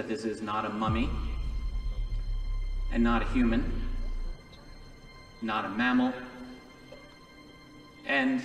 This is not a mummy, and not a human, not a mammal, and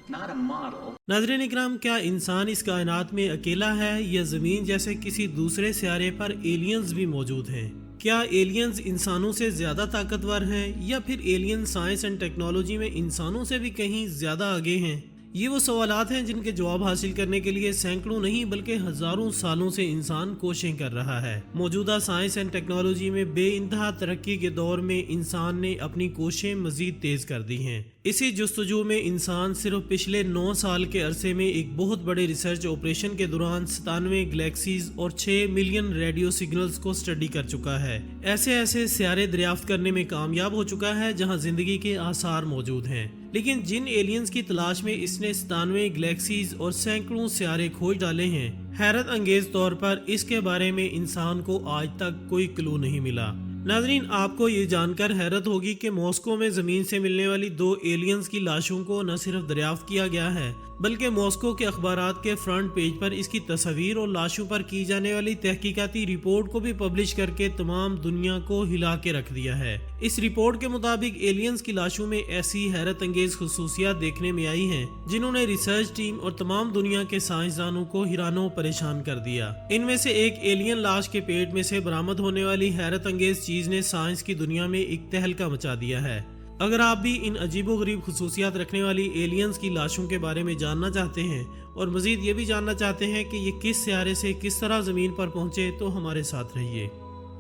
not a model. नाज़रीन इकराम, क्या इंसान इस कायनात में अकेला है या ज़मीन जैसे किसी दूसरे सियारे पर एलियंस भी मौजूद हैं? क्या एलियंस इंसानों से ज़्यादा ताकतवर हैं या फिर एलियन साइंस एंड टेक्नोलॉजी में इंसानों से भी कहीं ज़्यादा आगे हैं? ये वो सवालात हैं जिनके जवाब हासिल करने के लिए सैकड़ों नहीं बल्कि हज़ारों सालों से इंसान कोशिशें कर रहा है। मौजूदा साइंस एंड टेक्नोलॉजी में बेइंतहा तरक्की के दौर में इंसान ने अपनी कोशिशें मज़ीद तेज़ कर दी हैं। इसी जुस्तजू में इंसान सिर्फ पिछले 9 साल के अरसे में एक बहुत बड़े रिसर्च ऑपरेशन के दौरान 97 गैलेक्सीज और 6 मिलियन रेडियो सिग्नल्स को स्टडी कर चुका है। ऐसे सियारे दरियाफ्त करने में कामयाब हो चुका है जहां जिंदगी के आसार मौजूद हैं। लेकिन जिन एलियंस की तलाश में इसने 97 गैलेक्सीज और सैकड़ों सियारे खोज डाले हैं, हैरत अंगेज तौर पर इसके बारे में इंसान को आज तक कोई क्लू नहीं मिला। नाजरीन, आपको ये जानकर हैरत होगी कि मॉस्को में जमीन से मिलने वाली 2 एलियंस की लाशों को न सिर्फ दरियाफ्त किया गया है बल्कि मॉस्को के अखबारात के फ्रंट पेज पर इसकी तस्वीर और लाशों पर की जाने वाली तहकीकाती रिपोर्ट को भी पब्लिश करके तमाम दुनिया को हिला के रख दिया है। इस रिपोर्ट के मुताबिक एलियंस की लाशों में ऐसी हैरत अंगेज खुसूसियात देखने में आई हैं जिन्होंने रिसर्च टीम और तमाम दुनिया के साइंसदानों को हैरानो परेशान कर दिया। इनमें से एक एलियन लाश के पेट में से बरामद होने वाली हैरत अंगेज चीज ने साइंस की दुनिया में एक तहलका मचा दिया है। अगर आप भी इन अजीबोगरीब खुसूसियात रखने वाली एलियंस की लाशों के बारे में जानना चाहते हैं और मजीद ये भी जानना चाहते हैं कि ये किस सियारे से किस तरह ज़मीन पर पहुंचे, तो हमारे साथ रहिए।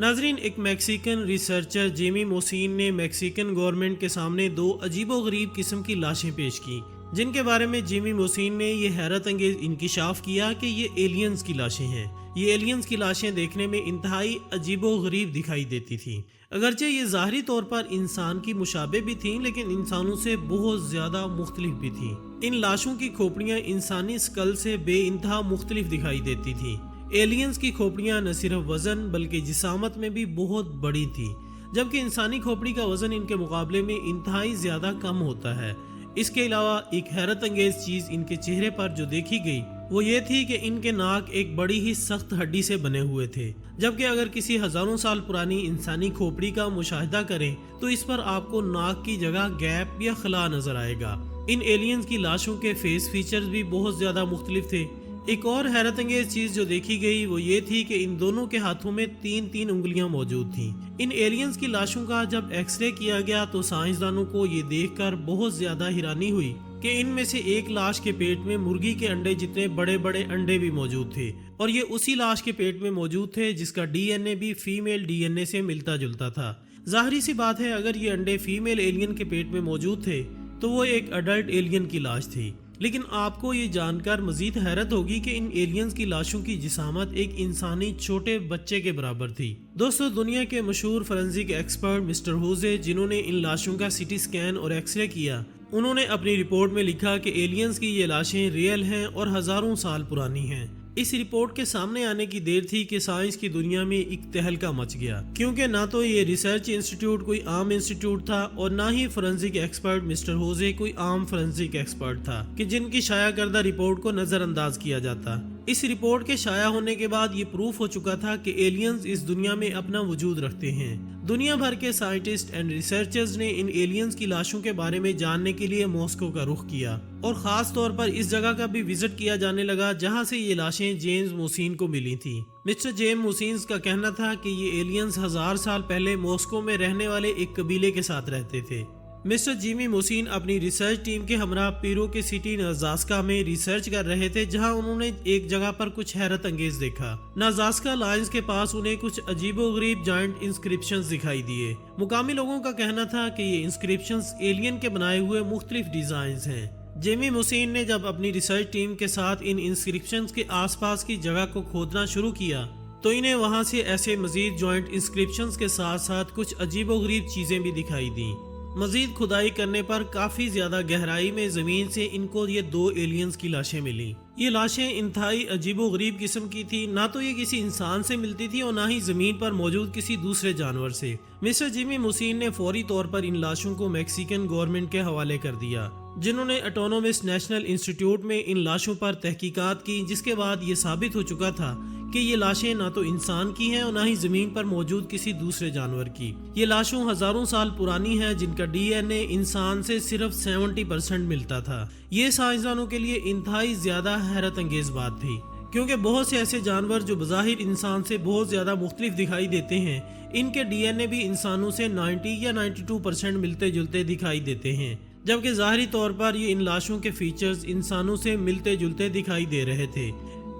नाजरीन, एक मैक्सिकन रिसर्चर जेमी मोसिन ने मैक्सिकन गवर्नमेंट के सामने 2 अजीबोगरीब किस्म की लाशें पेश की जिनके बारे में जेमी मोसिन ने ये हैरत अंगेज इंकिशाफ किया कि ये एलियंस की लाशें हैं। ये एलियंस की लाशें देखने में इंतहाई अजीबोगरीब दिखाई देती थी। अगरचे ये ज़ाहरी तौर पर इंसान की मुशाबे भी थीं लेकिन इंसानों से बहुत ज़्यादा मुख्तलिफ भी थीं। इन लाशों की खोपड़ियाँ इंसानी स्कल से बेइंतहा मुख्तलिफ दिखाई देती थीं। एलियंस की खोपड़ियाँ न सिर्फ वजन बल्कि जिसामत में भी बहुत बड़ी थी, जबकि इंसानी खोपड़ी का वजन इनके मुकाबले में इंतहाई ज़्यादा कम होता है। इसके अलावा एक हैरत अंगेज चीज़ इनके चेहरे पर जो देखी गई वो ये थी कि इनके नाक एक बड़ी ही सख्त हड्डी से बने हुए थे, जबकि अगर किसी हजारों साल पुरानी इंसानी खोपड़ी का मुशाहिदा करें तो इस पर आपको नाक की जगह गैप या खला नजर आएगा। इन एलियंस की लाशों के फेस फीचर्स भी बहुत ज्यादा मुख्तलिफ थे। एक और हैरत अंगेज चीज जो देखी गई वो ये थी कि इन दोनों के हाथों में 3-3 उंगलियां मौजूद थीं। इन एलियंस की लाशों का जब एक्सरे किया गया तो साइंसदानों को ये देखकर बहुत ज्यादा हैरानी हुई कि इनमें से एक लाश के पेट में मुर्गी के अंडे जितने बड़े बड़े अंडे भी मौजूद थे और ये उसी लाश के पेट में मौजूद थे जिसका डीएनए भी फीमेल डीएनए से मिलता जुलता था। जाहिर सी बात है, अगर ये अंडे फीमेल एलियन के पेट में मौजूद थे तो वो एक अडल्ट एलियन की लाश थी। लेकिन आपको ये जानकर मजीद हैरत होगी कि इन एलियंस की लाशों की जिसामत एक इंसानी छोटे बच्चे के बराबर थी। दोस्तों, दुनिया के मशहूर फोरेंसिक एक्सपर्ट मिस्टर होजे, जिन्होंने इन लाशों का सीटी स्कैन और एक्सरे किया, उन्होंने अपनी रिपोर्ट में लिखा कि एलियंस की ये लाशें रियल हैं और हजारों साल पुरानी हैं। इस रिपोर्ट के सामने आने की देर थी कि साइंस की दुनिया में एक तहलका मच गया, क्योंकि ना तो ये रिसर्च इंस्टीट्यूट कोई आम इंस्टीट्यूट था और ना ही फोरेंसिक एक्सपर्ट मिस्टर होजे कोई आम फोरेंसिक एक्सपर्ट था कि जिनकी शाया करदा रिपोर्ट को नजरअंदाज किया जाता। इस रिपोर्ट के शाया होने के बाद ये प्रूफ हो चुका था कि एलियंस इस दुनिया में अपना वजूद रखते हैं। दुनिया भर के साइंटिस्ट एंड रिसर्चर्स ने इन एलियंस की लाशों के बारे में जानने के लिए मॉस्को का रुख किया और खास तौर पर इस जगह का भी विजिट किया जाने लगा जहां से ये लाशें जेम्स मोसिन को मिली थी। मिस्टर जेम्स मोसिन का कहना था कि ये एलियंस 1000 साल पहले मॉस्को में रहने वाले एक कबीले के साथ रहते थे। मिस्टर जेमी मोसिन अपनी रिसर्च टीम के हमरा पीरो के सिटी नाजास्का में रिसर्च कर रहे थे, जहां उन्होंने एक जगह पर कुछ हैरत अंगेज देखा। नाजास्का लाइन्स के पास उन्हें कुछ अजीबोगरीब जॉइंट इंस्क्रिप्शंस दिखाई दिए। मुकामी लोगों का कहना था कि ये इंस्क्रिप्शंस एलियन के बनाए हुए मुख्तलिफ डिजाइन हैं। जेमी मोसिन ने जब अपनी रिसर्च टीम के साथ इन इंस्क्रिप्शंस के आसपास की जगह को खोदना शुरू किया तो इन्हें वहां से ऐसे मजीद जॉइंट इंस्क्रिप्शंस के साथ साथ कुछ अजीबोगरीब चीजें भी दिखाई दी। मजीद खुदाई करने पर काफी ज्यादा गहराई में जमीन से इनको ये 2 एलियंस की लाशें मिली। ये लाशें इंतहाई अजीबोगरीब किस्म की थी, ना तो ये किसी इंसान से मिलती थी और ना ही जमीन पर मौजूद किसी दूसरे जानवर से। मिस्टर जेमी मोसिन ने फौरी तौर पर इन लाशों को मैक्सिकन गवर्नमेंट के हवाले कर दिया, जिन्होंने ऑटोनोमस नेशनल इंस्टीट्यूट में इन लाशों पर तहकीकात की, जिसके बाद ये साबित हो चुका था کہ یہ لاشیں نہ تو انسان کی ہیں اور نہ ہی زمین پر موجود کسی دوسرے جانور کی۔ یہ لاشوں ہزاروں سال پرانی ہیں جن کا ڈی این اے انسان سے صرف 70% ملتا تھا۔ یہ سائنسدانوں کے لیے انتہائی زیادہ حیرت انگیز بات تھی، کیونکہ بہت سے ایسے جانور جو بظاہر انسان سے بہت زیادہ مختلف دکھائی دیتے ہیں، ان کے ڈی این اے بھی انسانوں سے 90 یا 92% ملتے جلتے دکھائی دیتے ہیں، جبکہ ظاہری طور پر یہ ان لاشوں کے فیچرز انسانوں سے ملتے جلتے دکھائی دے رہے تھے۔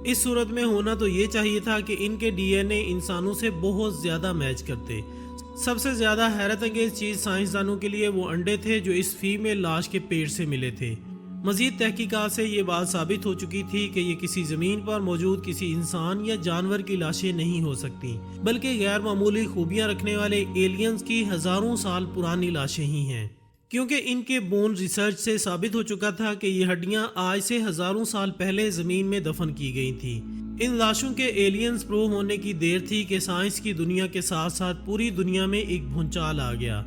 اس صورت میں ہونا تو یہ چاہیے تھا کہ ان کے ڈی این اے انسانوں سے بہت زیادہ میچ کرتے۔ سب سے زیادہ حیرت انگیز چیز سائنسدانوں کے لیے وہ انڈے تھے جو اس فیمیل لاش کے پیٹ سے ملے تھے۔ مزید تحقیقات سے یہ بات ثابت ہو چکی تھی کہ یہ کسی زمین پر موجود کسی انسان یا جانور کی لاشیں نہیں ہو سکتی، بلکہ غیر معمولی خوبیاں رکھنے والے ایلینز کی ہزاروں سال پرانی لاشیں ہی ہیں، کیونکہ ان کے بون ریسرچ سے ثابت ہو چکا تھا کہ یہ ہڈیاں آج سے ہزاروں سال پہلے زمین میں دفن کی گئی تھیں۔ ان لاشوں کے ایلینز پروو ہونے کی دیر تھی کہ سائنس کی دنیا کے ساتھ ساتھ پوری دنیا میں ایک بھونچال آ گیا۔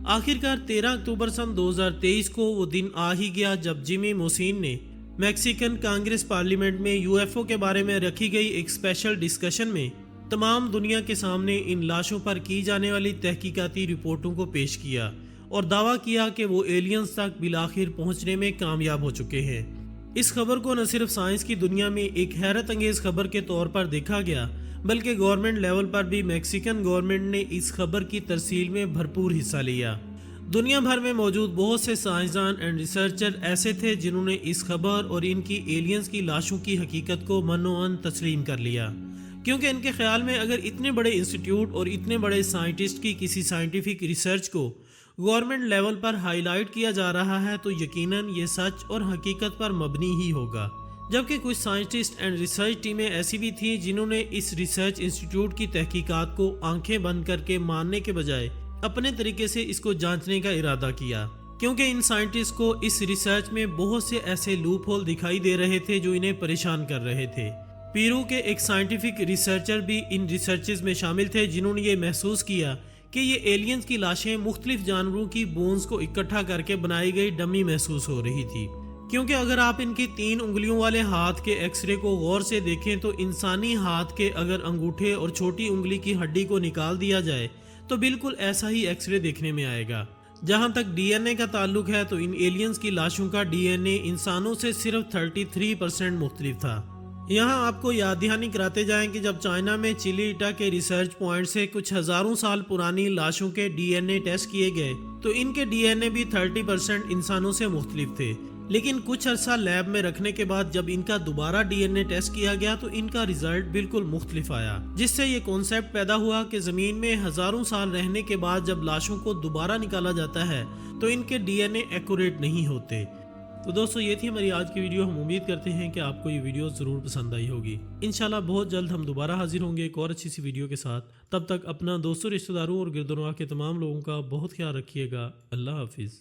آخرکار 13 اکتوبر سن 2023 کو وہ دن آ ہی گیا جب جیمی موسین نے میکسیکن کانگریس پارلیمنٹ میں یو ایف او کے بارے میں رکھی گئی ایک اسپیشل ڈسکشن میں تمام دنیا کے سامنے ان لاشوں پر کی جانے والی تحقیقاتی رپورٹوں کو پیش کیا اور دعویٰ کیا کہ وہ ایلینز تک بالآخر پہنچنے میں کامیاب ہو چکے ہیں۔ اس خبر کو نہ صرف سائنس کی دنیا میں ایک حیرت انگیز خبر کے طور پر دیکھا گیا، بلکہ گورنمنٹ لیول پر بھی میکسیکن گورنمنٹ نے اس خبر کی ترسیل میں بھرپور حصہ لیا۔ دنیا بھر میں موجود بہت سے سائنسدان اینڈ ریسرچر ایسے تھے جنہوں نے اس خبر اور ان کی ایلینز کی لاشوں کی حقیقت کو منوعاً تسلیم کر لیا، کیونکہ ان کے خیال میں اگر اتنے بڑے انسٹیٹیوٹ اور اتنے بڑے سائنٹسٹ کی کسی سائنٹیفک ریسرچ کو گورنمنٹ لیول پر ہائی لائٹ کیا جا رہا ہے تو یقیناً یہ سچ اور حقیقت پر مبنی ہی ہوگا۔ جبکہ کچھ سائنٹسٹ اینڈ ریسرچ ٹیمیں ایسی بھی تھیں جنہوں نے اس ریسرچ انسٹیٹیوٹ کی تحقیقات کو آنکھیں بند کر کے ماننے کے بجائے اپنے طریقے سے اس کو جانچنے کا ارادہ کیا، کیونکہ ان سائنٹسٹ کو اس ریسرچ میں بہت سے ایسے لوپ ہول دکھائی دے رہے تھے جو انہیں پریشان کر رہے تھے۔ پیرو کے ایک سائنٹیفک ریسرچر بھی ان ریسرچز میں شامل تھے جنہوں نے یہ محسوس کیا کہ یہ ایلینز کی لاشیں مختلف جانوروں کی بونز کو اکٹھا کر کے بنائی گئی ڈمی محسوس ہو رہی تھی، کیونکہ اگر آپ ان کی 3 انگلیوں والے ہاتھ کے ایکس رے کو غور سے دیکھیں تو انسانی ہاتھ کے اگر انگوٹھے اور چھوٹی انگلی کی ہڈی کو نکال دیا جائے تو بالکل ایسا ہی ایکس رے دیکھنے میں آئے گا۔ جہاں تک ڈی این اے کا تعلق ہے تو ان ایلینز کی لاشوں کا ڈی این اے انسانوں سے صرف 33% مختلف تھا۔ یہاں آپ کو یاد دہانی کراتے جائیں کہ جب چائنا میں چلی اٹا کے ریسرچ پوائنٹ سے کچھ ہزاروں سال پرانی لاشوں کے ڈی این اے ٹیسٹ کیے گئے تو ان کے ڈی این اے بھی 30% انسانوں سے مختلف تھے، لیکن کچھ عرصہ لیب میں رکھنے کے بعد جب ان کا دوبارہ ڈی این اے ٹیسٹ کیا گیا تو ان کا رزلٹ بالکل مختلف آیا، جس سے یہ کانسیپٹ پیدا ہوا کہ زمین میں ہزاروں سال رہنے کے بعد جب لاشوں کو دوبارہ نکالا جاتا ہے تو ان کے ڈی این اے ایکوریٹ نہیں ہوتے۔ تو دوستو یہ تھی ہماری آج کی ویڈیو۔ ہم امید کرتے ہیں کہ آپ کو یہ ویڈیو ضرور پسند آئی ہوگی۔ انشاءاللہ بہت جلد ہم دوبارہ حاضر ہوں گے ایک اور اچھی سی ویڈیو کے ساتھ۔ تب تک اپنا دوستوں، رشتہ داروں اور گرد و نواح کے تمام لوگوں کا بہت خیال رکھیے گا۔ اللہ حافظ۔